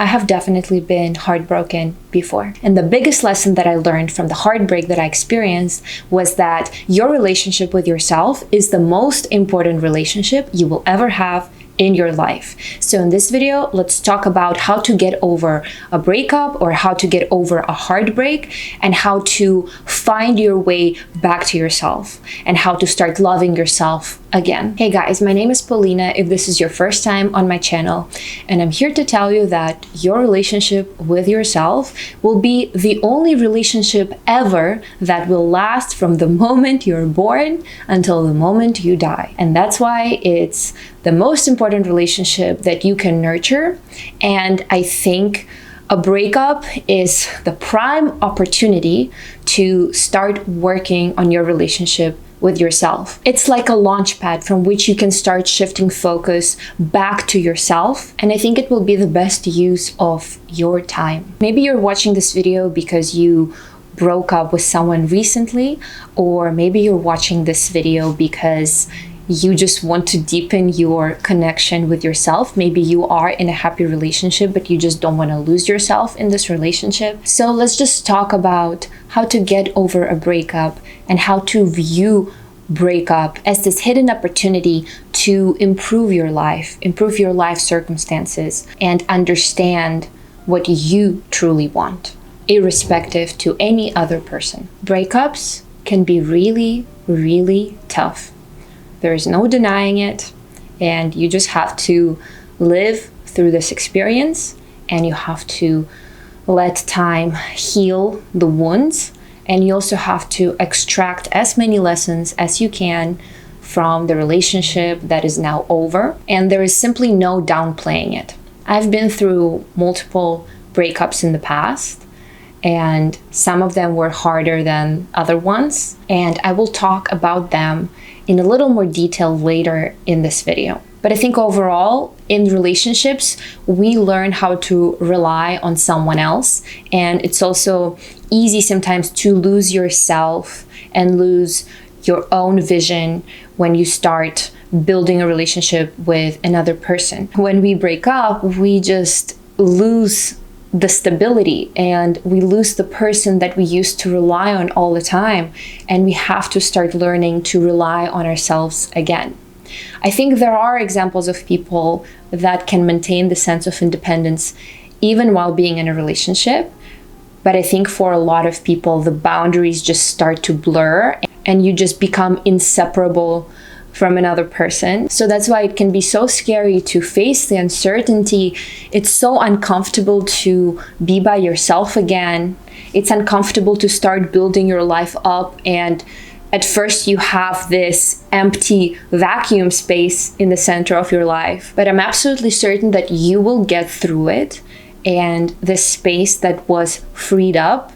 I have definitely been heartbroken before. And the biggest lesson that I learned from the heartbreak that I experienced was that your relationship with yourself is the most important relationship you will ever have in your life. So in this video, let's talk about how to get over a breakup or how to get over a heartbreak and how to find your way back to yourself and how to start loving yourself again. Hey guys, my name is Paulina if this is your first time on my channel, and I'm here to tell you that your relationship with yourself will be the only relationship ever that will last from the moment you're born until the moment you die. And that's why it's the most important relationship that you can nurture. And I think a breakup is the prime opportunity to start working on your relationship with yourself. It's like a launch pad from which you can start shifting focus back to yourself. And I think it will be the best use of your time. Maybe you're watching this video because you broke up with someone recently, or maybe you're watching this video because you just want to deepen your connection with yourself. Maybe you are in a happy relationship, but you just don't want to lose yourself in this relationship. So let's just talk about how to get over a breakup and how to view breakup as this hidden opportunity to improve your life circumstances, and understand what you truly want, irrespective to any other person. Breakups can be really, really tough. There is no denying it, and you just have to live through this experience, and you have to let time heal the wounds, and you also have to extract as many lessons as you can from the relationship that is now over, and there is simply no downplaying it. I've been through multiple breakups in the past, and some of them were harder than other ones, and I will talk about them in a little more detail later in this video. But I think overall, in relationships, we learn how to rely on someone else, and it's also easy sometimes to lose yourself and lose your own vision when you start building a relationship with another person. When we break up, we just lose the stability and we lose the person that we used to rely on all the time, and we have to start learning to rely on ourselves again. I think there are examples of people that can maintain the sense of independence even while being in a relationship, but I think for a lot of people the boundaries just start to blur and you just become inseparable from another person. So that's why it can be so scary to face the uncertainty. It's so uncomfortable to be by yourself again. It's uncomfortable to start building your life up, and at first you have this empty vacuum space in the center of your life. But I'm absolutely certain that you will get through it, and this space that was freed up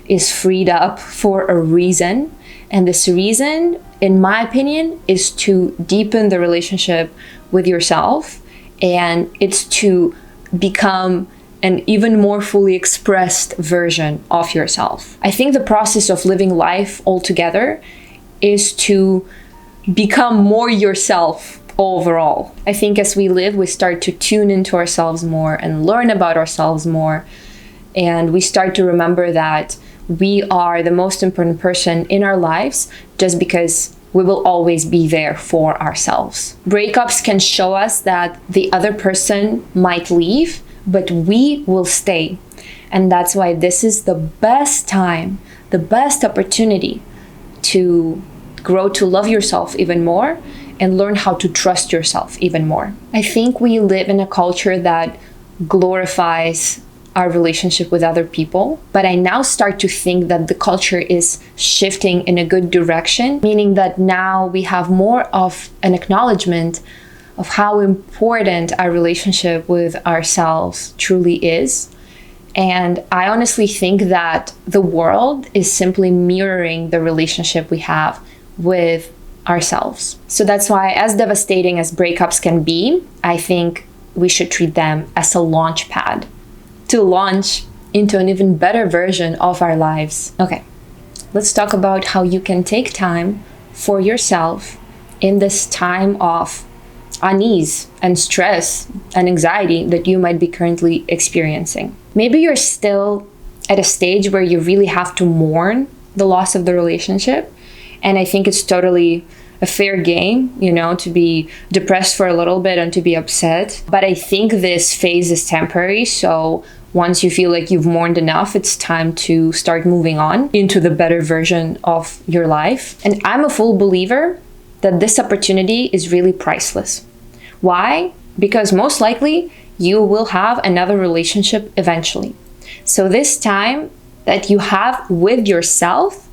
is freed up for a reason. And this reason, in my opinion, is to deepen the relationship with yourself, and it's to become an even more fully expressed version of yourself. I think the process of living life altogether is to become more yourself overall. I think as we live, we start to tune into ourselves more and learn about ourselves more, and we start to remember that we are the most important person in our lives just because we will always be there for ourselves. Breakups can show us that the other person might leave, but we will stay. And that's why this is the best time, the best opportunity to grow to love yourself even more and learn how to trust yourself even more. I think we live in a culture that glorifies our relationship with other people, but I now start to think that the culture is shifting in a good direction, meaning that now we have more of an acknowledgement of how important our relationship with ourselves truly is. And I honestly think that the world is simply mirroring the relationship we have with ourselves. So that's why, as devastating as breakups can be, I think we should treat them as a launch pad to launch into an even better version of our lives. Okay, let's talk about how you can take time for yourself in this time of unease and stress and anxiety that you might be currently experiencing. Maybe you're still at a stage where you really have to mourn the loss of the relationship. And I think it's totally a fair game, to be depressed for a little bit and to be upset. But I think this phase is temporary. So once you feel like you've mourned enough, it's time to start moving on into the better version of your life. And I'm a full believer that this opportunity is really priceless. Why? Because most likely you will have another relationship eventually. So this time that you have with yourself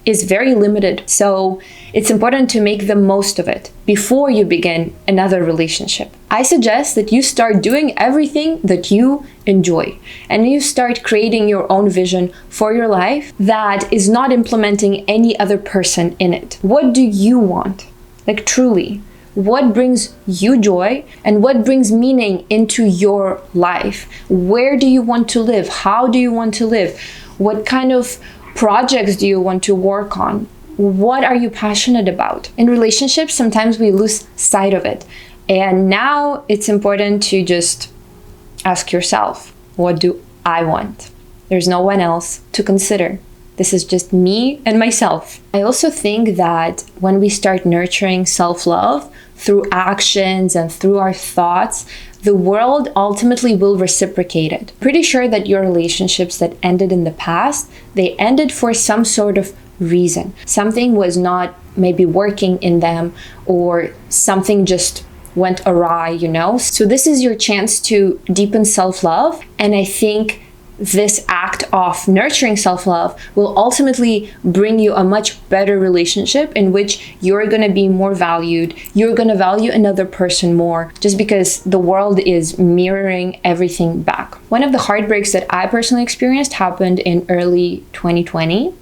is very limited. So it's important to make the most of it before you begin another relationship. I suggest that you start doing everything that you enjoy and you start creating your own vision for your life that is not implementing any other person in it. What do you want? Like truly, what brings you joy and what brings meaning into your life? Where do you want to live? How do you want to live? What kind of projects do you want to work on? What are you passionate about? In relationships, sometimes we lose sight of it. And now it's important to just ask yourself, what do I want? There's no one else to consider. This is just me and myself. I also think that when we start nurturing self-love through actions and through our thoughts, the world ultimately will reciprocate it. Pretty sure that your relationships that ended in the past, they ended for some sort of reason. Something was not maybe working in them, or something just went awry, So this is your chance to deepen self-love. And I think this act of nurturing self-love will ultimately bring you a much better relationship in which you're going to be more valued. You're going to value another person more just because the world is mirroring everything back. One of the heartbreaks that I personally experienced happened in early 2020.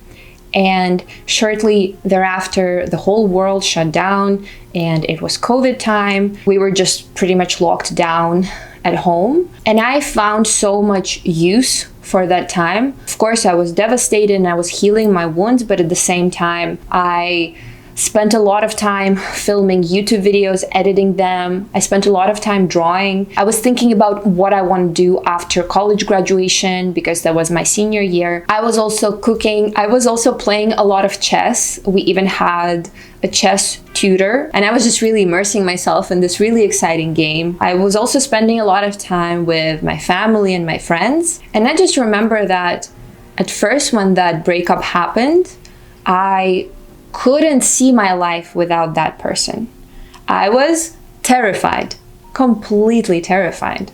And shortly thereafter, the whole world shut down and it was COVID time. We were just pretty much locked down at home. And I found so much use for that time. Of course, I was devastated and I was healing my wounds, but at the same time, I spent a lot of time filming YouTube videos, editing them. I spent a lot of time drawing. I was thinking about what I want to do after college graduation because that was my senior year. I was also cooking. I was also playing a lot of chess. We even had a chess tutor, and I was just really immersing myself in this really exciting game. I was also spending a lot of time with my family and my friends. And I just remember that at first when that breakup happened, I couldn't see my life without that person. I was terrified, completely terrified.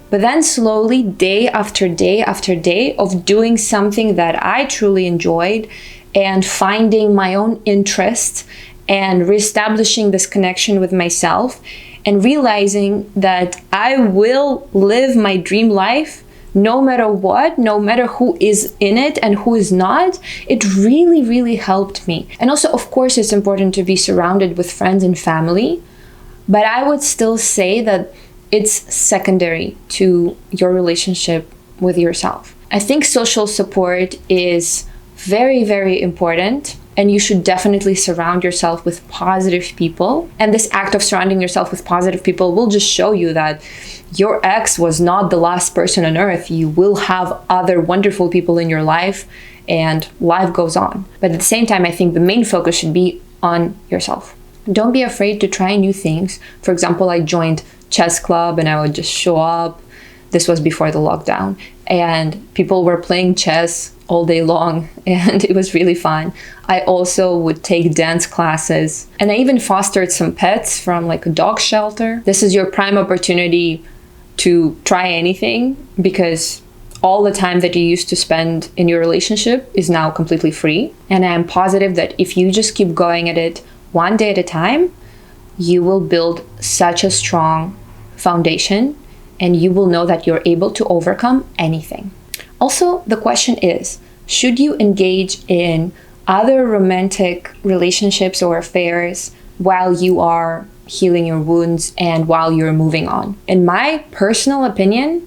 But then slowly, day after day after day of doing something that I truly enjoyed and finding my own interests and reestablishing this connection with myself and realizing that I will live my dream life no matter what, no matter who is in it and who is not, it really, really helped me. And also, of course, it's important to be surrounded with friends and family, but I would still say that it's secondary to your relationship with yourself. I think social support is very, very important, and you should definitely surround yourself with positive people. And this act of surrounding yourself with positive people will just show you that your ex was not the last person on earth. You will have other wonderful people in your life and life goes on. But at the same time, I think the main focus should be on yourself. Don't be afraid to try new things. For example, I joined chess club and I would just show up. This was before the lockdown, and people were playing chess all day long and it was really fun. I also would take dance classes, and I even fostered some pets from like a dog shelter. This is your prime opportunity to try anything because all the time that you used to spend in your relationship is now completely free. And I am positive that if you just keep going at it one day at a time, you will build such a strong foundation and you will know that you're able to overcome anything. Also, the question is, should you engage in other romantic relationships or affairs while you are healing your wounds and while you're moving on? In my personal opinion,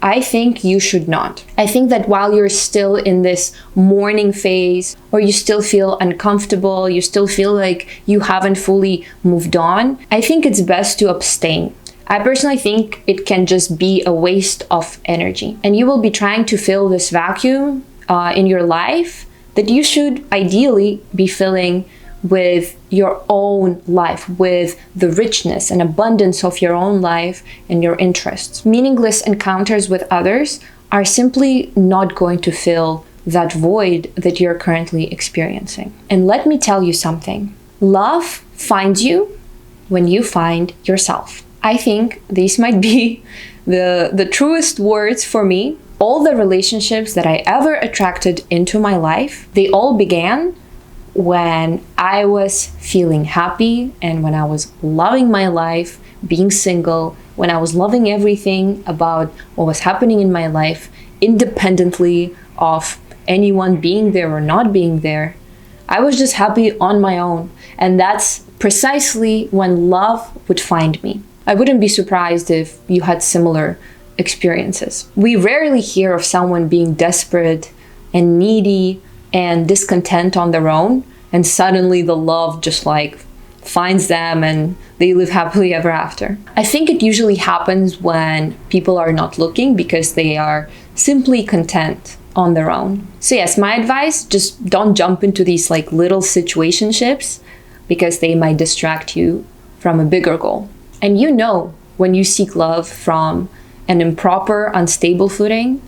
I think you should not. I think that while you're still in this mourning phase, or you still feel uncomfortable, you still feel like you haven't fully moved on, I think it's best to abstain. I personally think it can just be a waste of energy, and you will be trying to fill this vacuum in your life that you should ideally be filling with your own life, with the richness and abundance of your own life and your interests. Meaningless encounters with others are simply not going to fill that void that you're currently experiencing. And let me tell you something. Love finds you when you find yourself. I think these might be the truest words for me. All the relationships that I ever attracted into my life, they all began when I was feeling happy and when I was loving my life, being single, when I was loving everything about what was happening in my life, independently of anyone being there or not being there. I was just happy on my own. And that's precisely when love would find me. I wouldn't be surprised if you had similar experiences. We rarely hear of someone being desperate and needy and discontent on their own, and suddenly the love just like finds them and they live happily ever after. I think it usually happens when people are not looking because they are simply content on their own. So yes, my advice, just don't jump into these like little situationships because they might distract you from a bigger goal. And you know when you seek love from an improper, unstable footing,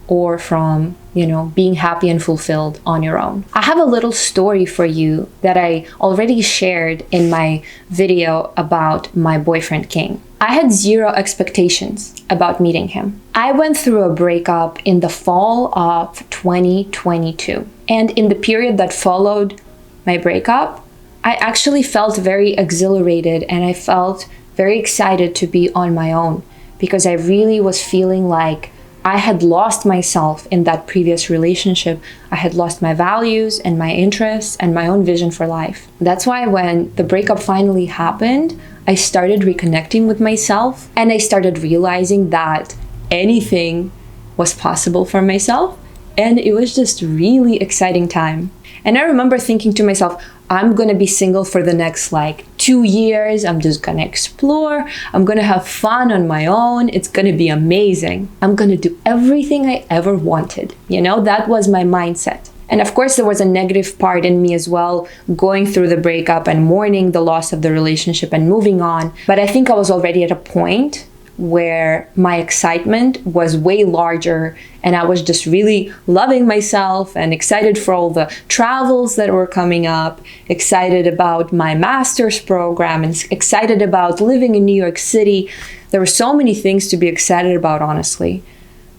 or from, being happy and fulfilled on your own. I have a little story for you that I already shared in my video about my boyfriend King. I had zero expectations about meeting him. I went through a breakup in the fall of 2022. And in the period that followed my breakup, I actually felt very exhilarated and I felt very excited to be on my own because I really was feeling like I had lost myself in that previous relationship. I had lost my values and my interests and my own vision for life. That's why when the breakup finally happened, I started reconnecting with myself and I started realizing that anything was possible for myself. And it was just really exciting time. And I remember thinking to myself, I'm gonna be single for the next 2 years. I'm just gonna explore. I'm gonna have fun on my own. It's gonna be amazing. I'm gonna do everything I ever wanted. That was my mindset. And of course, there was a negative part in me as well, going through the breakup and mourning the loss of the relationship and moving on. But I think I was already at a point where my excitement was way larger and I was just really loving myself and excited for all the travels that were coming up, excited about my master's program and excited about living in New York City. There were so many things to be excited about, honestly.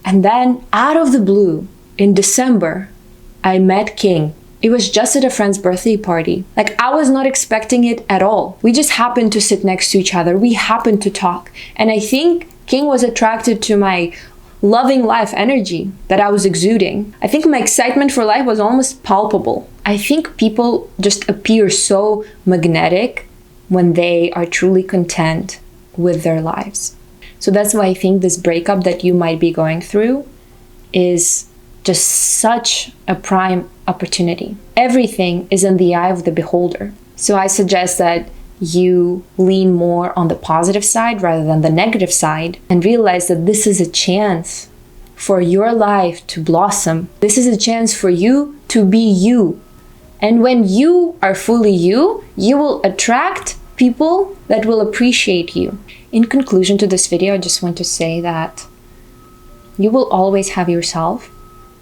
And then out of the blue, in December, I met King. It was just at a friend's birthday party. I was not expecting it at all. We just happened to sit next to each other. We happened to talk. And I think King was attracted to my loving life energy that I was exuding. I think my excitement for life was almost palpable. I think people just appear so magnetic when they are truly content with their lives. So that's why I think this breakup that you might be going through is just such a prime opportunity. Everything is in the eye of the beholder. So I suggest that you lean more on the positive side rather than the negative side and realize that this is a chance for your life to blossom. This is a chance for you to be you. And when you are fully you, you will attract people that will appreciate you. In conclusion to this video, I just want to say that you will always have yourself.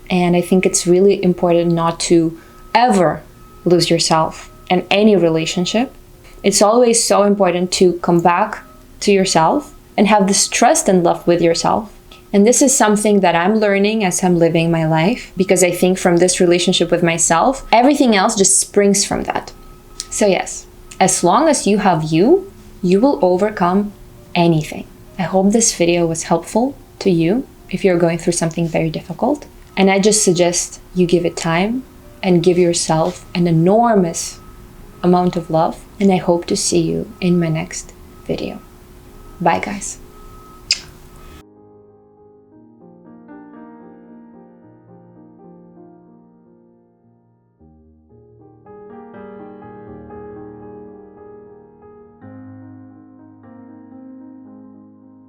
And I think it's really important not to ever lose yourself in any relationship. It's always so important to come back to yourself and have this trust and love with yourself. And this is something that I'm learning as I'm living my life, because I think from this relationship with myself, everything else just springs from that. So yes, as long as you have you, you will overcome anything. I hope this video was helpful to you if you're going through something very difficult. And I just suggest you give it time and give yourself an enormous amount of love. And I hope to see you in my next video. Bye, guys.